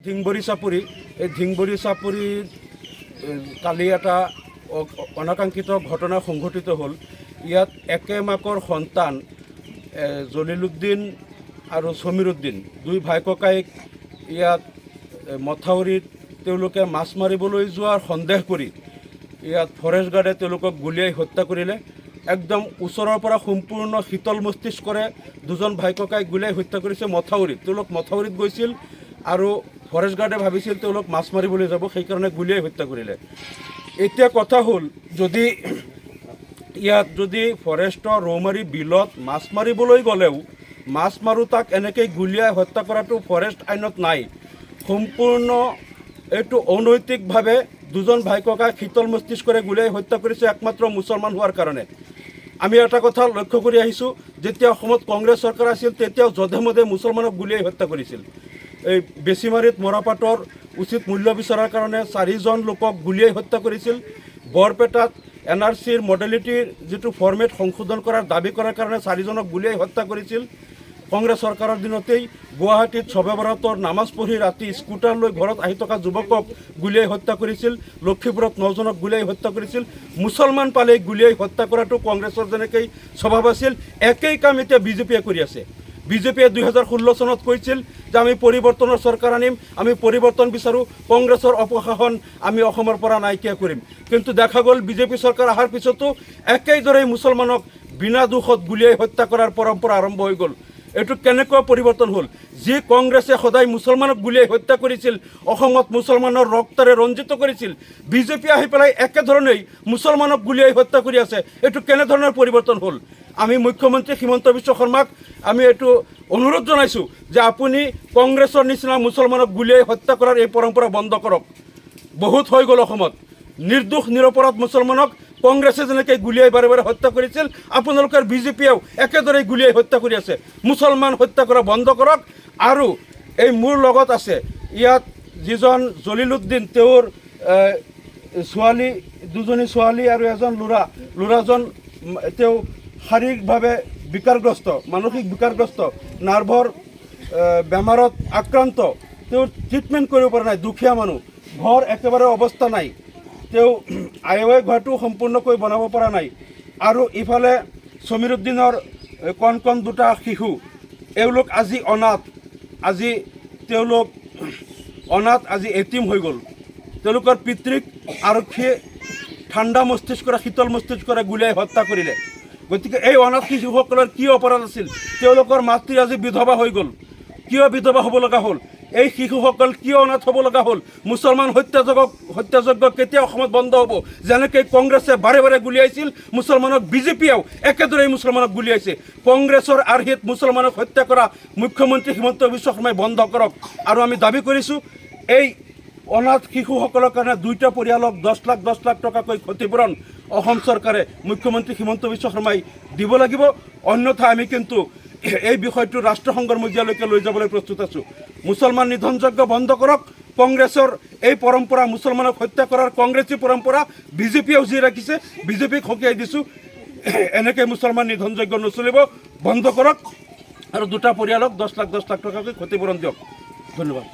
ধিংবৰী চাপৰি এই ধিংবৰী চাপৰিত কালি এটা অনাকাংক্ষিত ঘটনা সংঘটিত হ'ল। ইয়াত একে মাকৰ সন্তান জলিলুদ্দিন আৰু সমীৰুদ্দিন দুই ভাই ককাইক ইয়াত মথাউৰিত তেওঁলোকে মাছ মাৰিবলৈ যোৱাৰ সন্দেহ কৰি ইয়াত ফৰেষ্ট গাৰ্ডে তেওঁলোকক গুলীয়াই হত্যা কৰিলে। একদম ওচৰৰ পৰা সম্পূৰ্ণ শীতল মস্তিষ্কৰে দুজন ভাই ককাইক গুলীয়াই হত্যা কৰিছে মথাউৰিত। তেওঁলোক মথাউৰিত গৈছিল আৰু ফৰেষ্ট গাৰ্ডে ভাবিছিল তেওঁলোক মাছ মাৰিবলৈ যাব, সেইকাৰণে গুলীয়াই হত্যা কৰিলে। এতিয়া কথা হ'ল, যদি ফৰেষ্টৰ ৰৌমাৰী বিলত মাছ মাৰিবলৈ গ'লেও মাছ মাৰোঁ তাক এনেকৈ গুলীয়াই হত্যা কৰাটো ফৰেষ্ট আইনত নাই। সম্পূৰ্ণ এইটো অনৈতিকভাৱে দুজন ভাই ককাই শীতল মস্তিষ্কৰে গুলীয়াই হত্যা কৰিছে একমাত্ৰ মুছলমান হোৱাৰ কাৰণে। আমি এটা কথা লক্ষ্য কৰি আহিছোঁ, যেতিয়া অসমত কংগ্ৰেছ চৰকাৰ আছিল তেতিয়াও যধে মধে মুছলমানক গুলীয়াই হত্যা কৰিছিল। এই বেছিমাৰিত মৰাপাটৰ উচিত মূল্য বিচৰাৰ কাৰণে 4জন লোকক গুলীয়াই হত্যা কৰিছিল। বৰপেটাত NRCৰ মডেলিটিৰ যিটো ফৰ্মেট সংশোধন কৰাৰ দাবী কৰাৰ কাৰণে 4জনক গুলীয়াই হত্যা কৰিছিল। কংগ্ৰেছ চৰকাৰৰ দিনতেই গুৱাহাটীত শবে বৰাতৰ নামাজ পঢ়ি ৰাতি স্কুটাৰ লৈ ঘৰত আহি থকা যুৱকক গুলীয়াই হত্যা কৰিছিল। লক্ষীপুৰত 9জনক গুলীয়াই হত্যা কৰিছিল। মুছলমান পালেই গুলীয়াই হত্যা কৰাটো কংগ্ৰেছৰ যেনেকৈ স্বভাৱ আছিল, একেই কাম এতিয়া বিজেপিয়ে কৰি আছে। বিজেপিয়ে 2016 চনত কৈছিল যে আমি পৰিৱৰ্তনৰ চৰকাৰ আনিম, আমি পৰিৱৰ্তন বিচাৰোঁ, কংগ্ৰেছৰ অপশাসন আমি অসমৰ পৰা নাইকিয়া কৰিম। কিন্তু দেখা গ'ল বিজেপি চৰকাৰ অহাৰ পিছতো একেইদৰে মুছলমানক বিনা দোষত গুলীয়াই হত্যা কৰাৰ পৰম্পৰা আৰম্ভ হৈ গ'ল। এইটো কেনেকুৱা পৰিৱৰ্তন হ'ল? যি কংগ্ৰেছে সদায় মুছলমানক গুলীয়াই হত্যা কৰিছিল, অসমত মুছলমানৰ ৰক্তৰে ৰঞ্জিত কৰিছিল, বিজেপি আহি পেলাই একেধৰণেই মুছলমানক গুলীয়াই হত্যা কৰি আছে। এইটো কেনেধৰণৰ পৰিৱৰ্তন হ'ল? আমি মুখ্যমন্ত্ৰী হিমন্ত বিশ্ব শৰ্মাক আমি এইটো অনুৰোধ জনাইছোঁ যে আপুনি কংগ্ৰেছৰ নিচিনা মুছলমানক গুলীয়াই হত্যা কৰাৰ এই পৰম্পৰা বন্ধ কৰক। বহুত হৈ গ'ল অসমত। নিৰ্দোষ নিৰপৰাধ মুছলমানক কংগ্ৰেছে যেনেকৈ গুলীয়াই বাৰে বাৰে হত্যা কৰিছিল, আপোনালোকৰ বিজেপিয়েও একেদৰে গুলীয়াই হত্যা কৰি আছে। মুছলমান হত্যা কৰা বন্ধ কৰক। আৰু এই মোৰ লগত আছে ইয়াত যিজন জলিলুদ্দিন, তেওঁৰ ছোৱালী, দুজনী ছোৱালী আৰু এজন ল'ৰাজন তেওঁ শাৰীৰিকভাৱে বিকাৰগ্ৰস্ত, মানসিক বিকাৰগ্ৰস্ত, নাৰ্ভৰ বেমাৰত আক্ৰান্ত। তেওঁ ট্ৰিটমেণ্ট কৰিব পৰা নাই, দুখীয়া মানুহ, ঘৰ একেবাৰে অৱস্থা নাই, তেওঁ আই ঘৰটো সম্পূৰ্ণকৈ বনাব পৰা নাই। আৰু ইফালে সমীৰুদ্দিনৰ কণ দুটা শিশু, এওঁলোক আজি অনাথ, আজি এটিম হৈ গ'ল। তেওঁলোকৰ পিতৃক আৰক্ষীয়ে ঠাণ্ডা মস্তিষ্কৰে, শীতল মস্তিষ্কৰে গুলীয়াই হত্যা কৰিলে। গতিকে এই অনাথ শিশুসকলৰ কি অপৰাধ আছিল? তেওঁলোকৰ মাতৃ আজি বিধৱা হৈ গ'ল। কিয় বিধৱা হ'ব লগা হ'ল? এই শিশুসকল কিয় অনাথ হ'ব লগা হ'ল? মুছলমান হত্যাযজ্ঞ কেতিয়া অসমত বন্ধ হ'ব? যেনেকৈ কংগ্ৰেছে বাৰে বাৰে গুলীয়াইছিল মুছলমানক, বিজেপিয়েও একেদৰেই মুছলমানক গুলীয়াইছে। কংগ্ৰেছৰ আৰ্হিত মুছলমানক হত্যা কৰা মুখ্যমন্ত্ৰী হিমন্ত বিশ্ব শৰ্মাই বন্ধ কৰক। আৰু আমি দাবী কৰিছোঁ এই অনাথ শিশুসকলৰ কাৰণে 2টা পৰিয়ালক 10 লাখ টকাকৈ ক্ষতিপূৰণ অসম চৰকাৰে, মুখ্যমন্ত্ৰী হিমন্ত বিশ্ব শৰ্মাই দিব লাগিব। অন্যথা আমি কিন্তু এই বিষয়টো ৰাষ্ট্ৰসংঘৰ মজিয়ালৈকে লৈ যাবলৈ প্ৰস্তুত আছোঁ। মুছলমান নিধনযজ্ঞ বন্ধ কৰক। কংগ্ৰেছৰ এই পৰম্পৰা, মুছলমানক হত্যা কৰাৰ কংগ্ৰেছী পৰম্পৰা বিজেপিয়েও যি ৰাখিছে, বিজেপিক সকীয়াই দিছোঁ। এনেকৈ মুছলমান নিধনযজ্ঞ নচলিব, বন্ধ কৰক। আৰু 2টা পৰিয়ালক 10 লাখ টকাকৈ ক্ষতিপূৰণ দিয়ক। ধন্যবাদ।